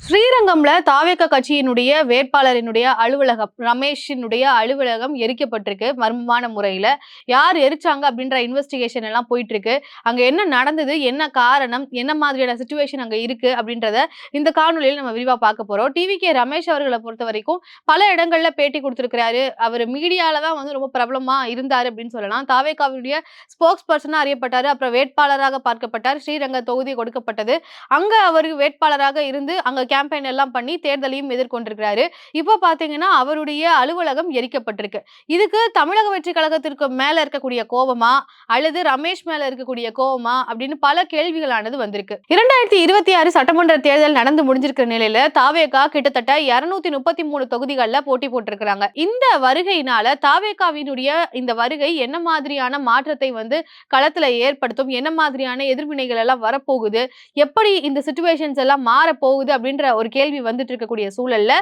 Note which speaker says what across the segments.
Speaker 1: ஸ்ரீரங்கம்ல தாவேக கட்சியினுடைய வேட்பாளரினுடைய அலுவலகம் ரமேஷினுடைய அலுவலகம் எரிக்கப்பட்டிருக்கு மர்மமான முறையில. யார் எரிச்சாங்க அப்படின்ற இன்வெஸ்டிகேஷன் எல்லாம் போயிட்டு இருக்கு. அங்க என்ன நடந்தது, என்ன காரணம், என்ன மாதிரியான சிச்சுவேஷன் அங்க இருக்கு அப்படின்றத இந்த காணொலியில் நம்ம விரிவா பார்க்க போறோம். டிவி.கே. ரமேஷ் அவர்களை பொறுத்த வரைக்கும் பல இடங்கள்ல பேட்டி கொடுத்திருக்கிறாரு. அவர் மீடியால தான் வந்து ரொம்ப பிரபலமா இருந்தாரு அப்படின்னு சொல்லலாம். தாவேகாவுடைய ஸ்போக்ஸ் பர்சனா அறியப்பட்டாரு. அப்புறம் வேட்பாளராக பார்க்கப்பட்டார். ஸ்ரீரங்க தொகுதி கொடுக்கப்பட்டது. அங்க அவர் வேட்பாளராக இருந்து அங்க கேம்பெயின் எல்லாம் பண்ணி தேர்தலையும் எதிர்கொண்டிருக்கிறாரு. இப்ப பாத்தீங்கன்னா அவருடைய அலுவலகம் எரிக்கப்பட்டிருக்கு. இதுக்கு தமிழக வெற்றி கழகத்திற்கு மேல இருக்கக்கூடிய கோபமா அல்லது ரமேஷ் மேல இருக்கக்கூடிய கோபமா அப்படின்னு பல கேள்விகளானது வந்திருக்கு. 2026 சட்டமன்ற தேர்தல் நடந்து முடிஞ்சிருக்கிற நிலையில தாவேகா கிட்டத்தட்ட 233 தொகுதிகள்ல போட்டி போட்டிருக்கிறாங்க. இந்த வருகையினால தாவேகாவினுடைய இந்த வருகை என்ன மாதிரியான மாற்றத்தை வந்து களத்துல ஏற்படுத்தும், என்ன மாதிரியான எதிர்வினைகள் எல்லாம் வரப்போகுது, எப்படி இந்த சிச்சுவேஷன்ஸ் எல்லாம் மாற போகுது அப்படின்ற ஒரு கேள்வி வந்துட்டு இருக்கக்கூடிய சூழல்ல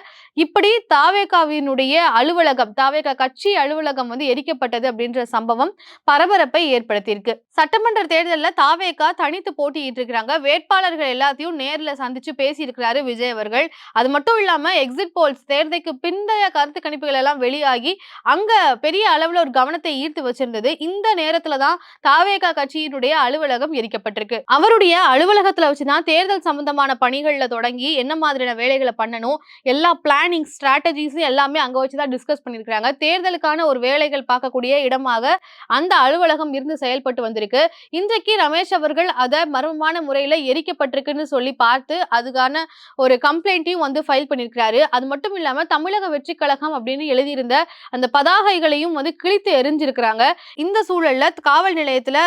Speaker 1: இப்படி தாவேகாவினுடைய அலுவலகம், தாவேகா கட்சி அலுவலகம் வந்து எரிக்கப்பட்டது அப்படின்ற சம்பவம் பரபரப்பை ஏற்படுத்தியிருக்கு. சட்டமன்ற தேர்தல்ல தாவேகா தனித்து போட்டியிட்டு இருக்கிறாங்க. வேட்பாளர்கள் எல்லாத்தையும் நேர்ல சந்திச்சு பேசி இருக்கிறாரு விஜய் அவர்கள். அது மட்டும் இல்லாம எக்ஸிட் போல்ஸ் தேர்தலுக்கு பிந்தைய கருத்து கணிப்புகள் எல்லாம் வெளியாகி அங்க பெரிய அளவுல ஒரு கவனத்தை ஈர்த்து வச்சிருந்தது. இந்த நேரத்துலதான் தாவேகா கட்சியினுடைய அலுவலகம் எரிக்கப்பட்டிருக்கு. அவருடைய அலுவலகத்துல வச்சுதான் தேர்தல் சம்பந்தமான பணிகள்ல தொடங்கி என்ன மாதிரியான வேலைகளை பண்ணணும், எல்லா பிளானிங் ஸ்ட்ராட்டஜிஸும் எல்லாமே அங்க வச்சுதான் டிஸ்கஸ் பண்ணிருக்காங்க. தேர்தலுக்கான ஒரு வேலைகள் பார்க்கக்கூடிய இடமாக அந்த அலுவலகம் இருந்து செயல்பட்டு வந்திருக்கு. இன்றைக்கு ரமேஷ் அவர்கள் அதை மர்மமான முறையில எரிக்கப்பட்டிருக்குன்னு சொல்லி பார்த்து அதுக்கான ஒரு கம்ப்ளைண்ட்டையும் வந்து ஃபைல் பண்ணிருக்கிறாரு. அது மட்டும் இல்லாம தமிழக வெற்றி கழகம் அப்படின்னு எழுதியிருந்த அந்த பதாகைகளையும் வந்து கிழித்து எரிஞ்சிருக்கிறாங்க. இந்த சூழல்ல காவல் நிலையத்துல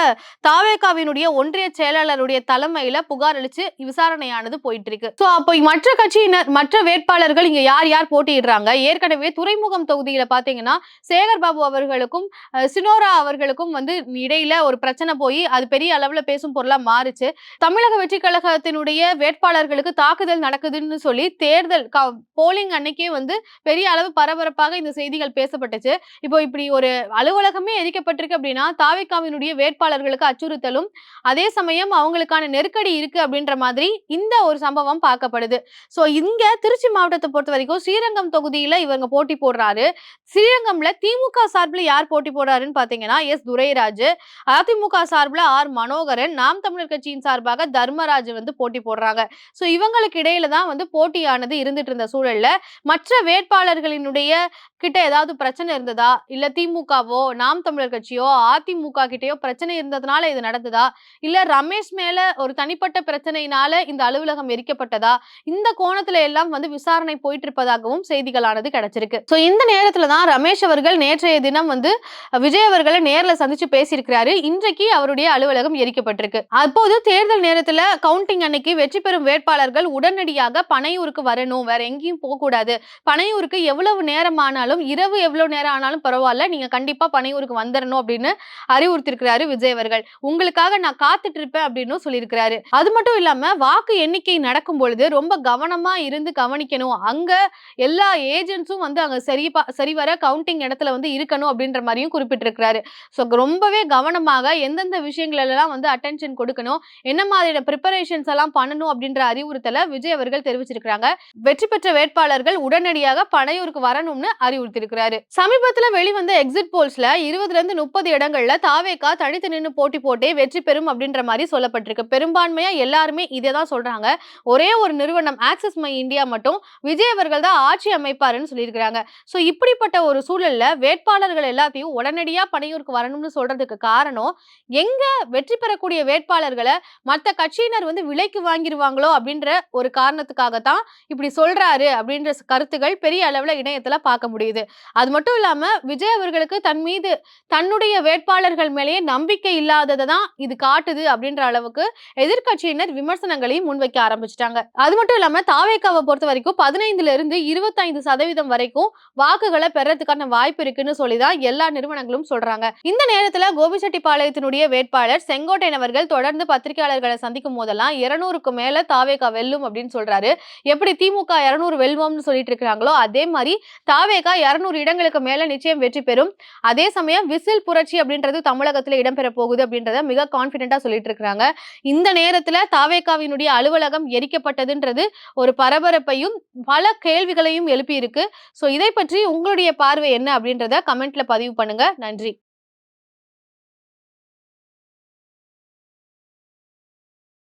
Speaker 1: தாவேகாவினுடைய ஒன்றிய செயலாளருடைய தலைமையில புகார் அளிச்சு விசாரணையானது போயிட்டு இருக்கு. சோ அப்போ மற்ற கட்சியினர், மற்ற வேட்பாளர்கள் இங்க யார் யார் போட்டியிடுறாங்க? ஏற்கனவே துறைமுகம் தொகுதியில பாத்தீங்கன்னா சேகர் பாபு அவர்களுக்கும் சினோரா அவர்களுக்கும் வந்து இடையில ஒரு பிரச்சனை போய் அது பெரிய அளவுல பேசும் பொருளா மாறுச்சு. தமிழக வெற்றி கழகத்தினுடைய வேட்பாளர்களுக்கு தாக்குதல் நடக்குதுன்னு சொல்லி தேர்தல் போலிங் அன்னைக்கே வந்து பெரிய அளவு பரபரப்பாக இந்த செய்திகள் பேசப்பட்டுச்சு. இப்போ இப்படி ஒரு அலுவலகமே எரிக்கப்பட்டிருக்கு அப்படின்னா தாவேகாவினுடைய வேட்பாளர்களுக்கு அச்சுறுத்தலும் அதே சமயம் அவங்களுக்கான நெருக்கடி இருக்கு அப்படின்ற மாதிரி இந்த ஒரு சம்பவம் பார்க்கப்படுது. சோ இங்க திருச்சி மாவட்டத்தை பொறுத்த வரைக்கும் ஸ்ரீரங்கம் தொகுதியில இவங்க போட்டி போடுறாரு. ஸ்ரீரங்கம்ல திமுக சார்பில் யார் போட்டி போடுறாருன்னு பாத்தீங்கன்னா எஸ் துரைராஜ், அதிமுக சார்பில் ஆர் மனோகரன், நாம் தமிழர் கட்சியின் சார்பாக தர்மராஜ் வந்து போட்டி போடுறாங்க. சோ இவங்களுக்கு இடையில தான் வந்து போட்டியானது இருந்துட்டு இருந்த சூழல்ல மற்ற வேட்பாளர்களினுடைய கிட்ட ஏதாவது பிரச்சனை இருந்ததா, இல்ல திமுகவோ நாம் தமிழர் கட்சியோ அதிமுக கிட்டயோ பிரச்சனை இருந்ததுனால இது நடந்ததா, இல்ல ரமேஷ் மேல ஒரு தனிப்பட்ட பிரச்சனையினால இந்த அலுவலகம் எரிக்கப்பட்டதா, இந்த கோணத்துல எல்லாம் வந்து விசாரணை போயிட்டு இருப்பதாகவும் செய்திகளானது கிடைச்சிருக்கு. சோ இந்த நேரத்துல தான் ரமேஷ் அவர்கள் நேற்றைய தினம் வந்து விஜய் அவர்களை நேர்ல சந்திச்சு பேசியிருக்கிறாரு. இன்றைக்கு அவருடைய அலுவலகம் எரிக்கப்பட்டிருக்கு. அப்போது தேர்தல் நேரத்துல கவுண்டிங் அன்னைக்கு வெற்றி பெறும் வேட்பாளர்கள் உடனடியாக பனையூருக்கு வரணும், வேற எங்கேயும் போக கூடாது. பனையூருக்கு எவ்வளவு நேரம் ஆனாலும், இரவு எவ்வளவு நேரம் ஆனாலும் பரவாயில்ல, நீங்க கண்டிப்பா பனையூருக்கு வந்துடணும் அப்படின்னு அறிவுறுத்திருக்கிறாரு விஜய் அவர்கள். உங்களுக்காக நான் காத்துட்டு இருப்பேன் அப்படின்னு சொல்லியிருக்கிறாரு. அது மட்டும் இல்லாம வாக்கு எண்ணிக்கை நடக்கும் பொழுது ரொம்ப கவனமா இருந்து கவனிக்கணும். அங்க எல்லா ஏஜென்ட்ஸும் வந்து அங்க சரிவர கவுண்டிங் இடத்துல வந்து இருக்கணும் அப்படின்ற மாதிரியும் குறிப்பிட்டிருக்கிறாரு. சோ ரொம்பவே கவனமாக எந்தெந்த விஷயங்கள் எல்லாம் வந்து அட்டென்ஷன் கொடுக்கணும், என்ன மாதிரியான ப்ரிப்பரேஷன்ஸ் எல்லாம் பண்ணணும் அப்படின்ற அறிவுறுத்தலை விஜய் அவர்கள் தெரிவிச்சிருக்காங்க. வெற்றி பெற்ற வேட்பாளர்கள் உடனடியாக பனையூருக்கு வரணும்னு அறிவுறுத்திருக்கிறாரு. சமீபத்துல வெளிவந்த எக்ஸிட் போல்ஸ்ல 20 இருந்து 30 இடங்கள்ல தாவேகா தனித்து நின்று போட்டி போட்டே வெற்றி பெறும் அப்படின்ற மாதிரி சொல்லப்பட்டிருக்கு. பெரும்பான்மையா எல்லாருமே இதை தான் சொல்றாங்க. ஒரே ஒரு நிறுவனம் ஆக்சிஸ் மை இந்தியா மட்டும் விஜய் அவர்கள் தான் ஆட்சி அமைப்பாருன்னு சொல்லியிருக்காங்க. சோ இப்படிப்பட்ட ஒரு சூழல்ல வேட்பாளர்கள் எல்லாத்தையும் உடனடியா பனையூருக்கு வரணும்னு சொல்றதுக்கு காரணம், எங்க வெற்றி பெறக்கூடிய வேட்பாளர்களை மற்ற கட்சியினர் வந்து விலைக்கு வாங்கிடுவாங்களோ அப்படின்ற ஒரு காரணத்துக்காகத்தான் இப்படி சொல்றாரு அப்படின்ற கருத்துகள் பெரிய அளவுல இணையத்துல பார்க்க முடியுது. அது மட்டும் இல்லாம விஜய் அவர்களுக்கு தன் மீது தன்னுடைய வேட்பாளர்கள் மேலேயே நம்பிக்கை இல்லாததை தான் இது காட்டுது அப்படின்ற அளவுக்கு எதிர்கட்சியினர் விமர்சனங்களையும் முன்வைக்க ஆரம்பிச்சிட்டாங்க. அது மட்டும் இல்லாம தாவேகாவை பொறுத்த வரைக்கும் 15 இருந்து 25% வரைக்கும் வாக்குகளை பெறறதுக்கான வாய்ப்பு இருக்குன்னு சொல்லிதான் எல்லா நிறுவனங்களும் சொல்றாங்க. இந்த நேரத்துல கோபிச்செட்டிப்பாளையத்தினுடைய வேட்பாளர் செங்கோட்டையன் அவர்கள் தொடர்ந்து பத்திரிகையாளர்களை சந்திக்கும் போதெல்லாம் 200க்கு மேல தாவேகா வெல்லும் அப்படின்னு சொல்றாரு. எப்படி திமுக 200 வெல்வோம்னு சொல்லிட்டு இருக்காங்களோ அதே மாதிரி தாவேகா 200 இடங்களுக்கு மேல நிச்சயம் வெற்றி பெறும். அதே சமயம் விசில் புரட்சி அப்படின்றது தமிழகத்துல இடம்பெற போகுது அப்படின்றத மிக கான்பிடென்ட்டா சொல்லிட்டு இருக்காங்க. இந்த நேரத்துல தாவேகாவினுடைய அலுவலகம் எரிக்கப்பட்டதுன்றது ஒரு பரபரப்பையும் பல கேள்விகளையும் எழுப்பி இருக்கு. சோ இதை பற்றி உங்களுடைய பார்வை என்ன அப்படின்றத கமெண்ட்ல பதிவு பண்ணுங்க. நன்றி.